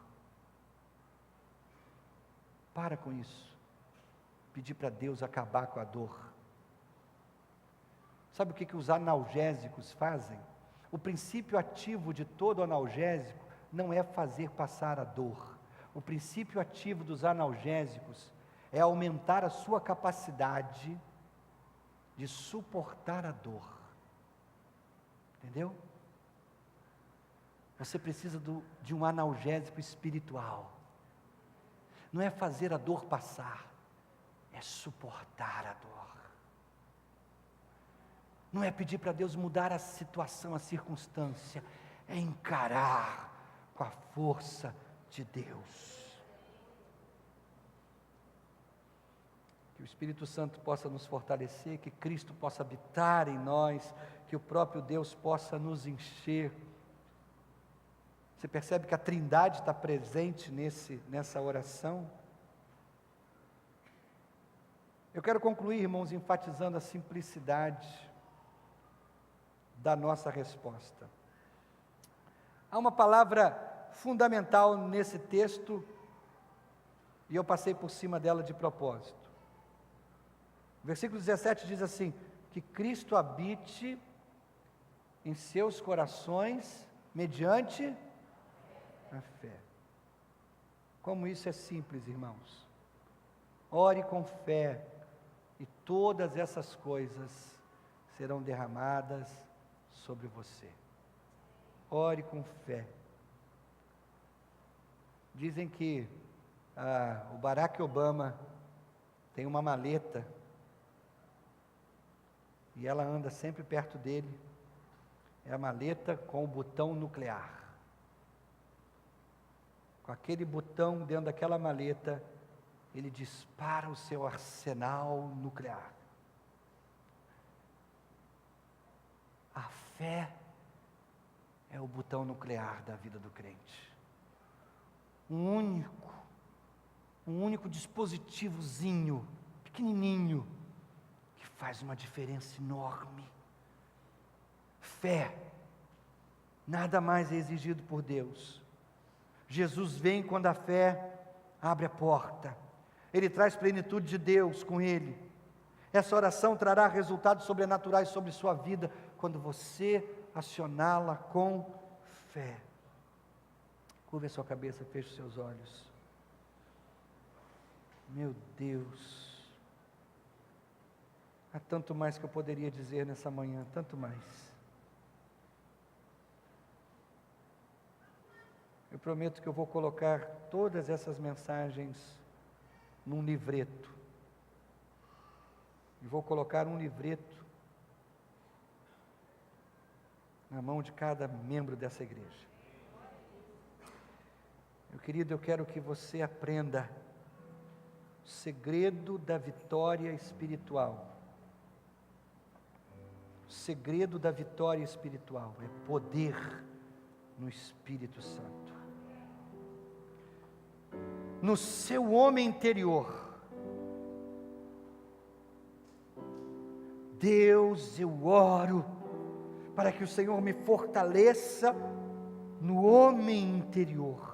Para com isso. Pedir para Deus acabar com a dor. Sabe o que os analgésicos fazem? O princípio ativo de todo analgésico não é fazer passar a dor. O princípio ativo dos analgésicos é aumentar a sua capacidade de suportar a dor. Entendeu? Você precisa de um analgésico espiritual. Não é fazer a dor passar, é suportar a dor. Não é pedir para Deus mudar a situação, a circunstância, é encarar com a força de Deus. Que o Espírito Santo possa nos fortalecer, que Cristo possa habitar em nós, que o próprio Deus possa nos encher. Você percebe que a Trindade está presente nessa oração? Eu quero concluir, irmãos, enfatizando a simplicidade da nossa resposta. Há uma palavra fundamental nesse texto, e eu passei por cima dela de propósito. O versículo 17 diz assim: que Cristo habite em seus corações mediante a fé. Como isso é simples, irmãos. Ore com fé e todas essas coisas serão derramadas sobre você. Ore com fé. Dizem que o Barack Obama tem uma maleta e ela anda sempre perto dele. É a maleta com o botão nuclear. Com aquele botão dentro daquela maleta, ele dispara o seu arsenal nuclear. A fé é o botão nuclear da vida do crente. Um único dispositivozinho, pequenininho, que faz uma diferença enorme. Fé, nada mais é exigido por Deus. Jesus vem quando a fé abre a porta. Ele traz plenitude de Deus com Ele. Essa oração trará resultados sobrenaturais sobre sua vida, quando você acioná-la com fé. Curva a sua cabeça, feche os seus olhos. Meu Deus, há tanto mais que eu poderia dizer nessa manhã, tanto mais. Eu prometo que eu vou colocar todas essas mensagens num livreto. E vou colocar um livreto na mão de cada membro dessa igreja. Meu querido, eu quero que você aprenda o segredo da vitória espiritual. O segredo da vitória espiritual é poder no Espírito Santo. No seu homem interior, Deus, eu oro para que o Senhor me fortaleça no homem interior.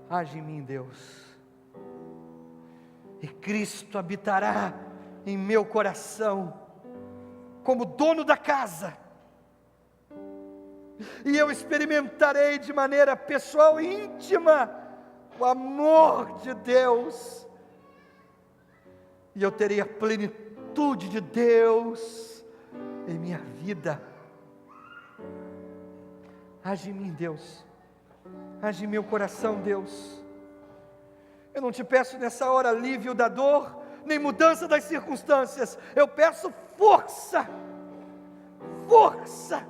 Age em mim, Deus, e Cristo habitará em meu coração, como dono da casa, e eu experimentarei de maneira pessoal e íntima o amor de Deus, e eu terei a plenitude de Deus em minha vida. Age em mim, Deus, age em meu coração, Deus. Eu não te peço nessa hora alívio da dor, nem mudança das circunstâncias. Eu peço força, força,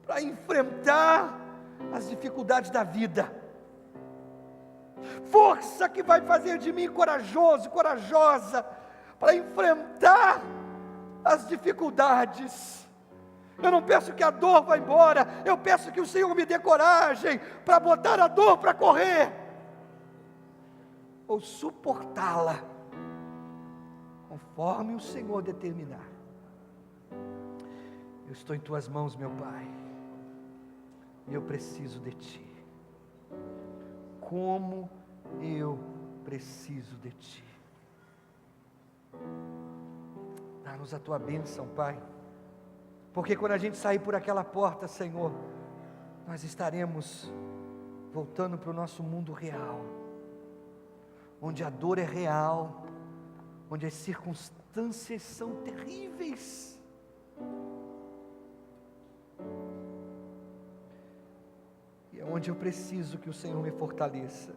para enfrentar as dificuldades da vida. Força que vai fazer de mim corajoso, corajosa, para enfrentar as dificuldades. Eu não peço que a dor vá embora, eu peço que o Senhor me dê coragem para botar a dor para correr, ou suportá-la, conforme o Senhor determinar. Eu estou em Tuas mãos, meu Pai, e eu preciso de Ti. Como eu preciso de Ti. Dá-nos a Tua bênção, Pai, porque quando a gente sair por aquela porta, Senhor, nós estaremos voltando para o nosso mundo real, onde a dor é real, onde as circunstâncias são terríveis. E é onde eu preciso que o Senhor me fortaleça.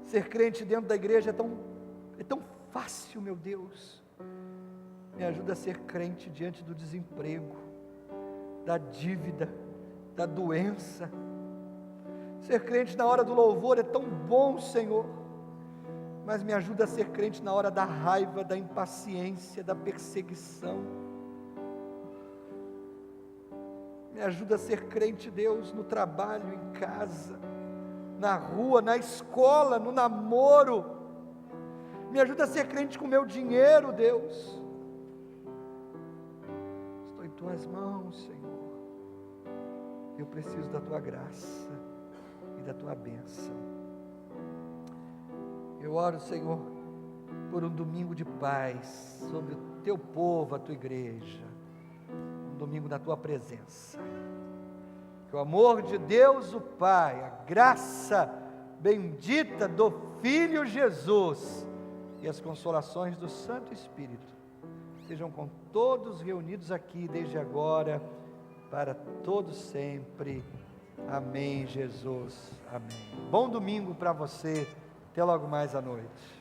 Ser crente dentro da igreja é tão fácil, meu Deus. Me ajuda a ser crente diante do desemprego, da dívida, da doença. Ser crente na hora do louvor é tão bom, Senhor, mas me ajuda a ser crente na hora da raiva, da impaciência, da perseguição. Me ajuda a ser crente, Deus, no trabalho, em casa, na rua, na escola, no namoro. Me ajuda a ser crente com o meu dinheiro, Deus. Estou em Tuas mãos, Senhor. Eu preciso da tua graça e da tua bênção. Eu oro, Senhor, por um domingo de paz sobre o teu povo, a tua igreja, um domingo na tua presença. Que o amor de Deus o Pai, a graça bendita do Filho Jesus e as consolações do Santo Espírito sejam com todos reunidos aqui desde agora, para todos sempre. Amém, Jesus. Amém. Bom domingo para você. Até logo mais à noite.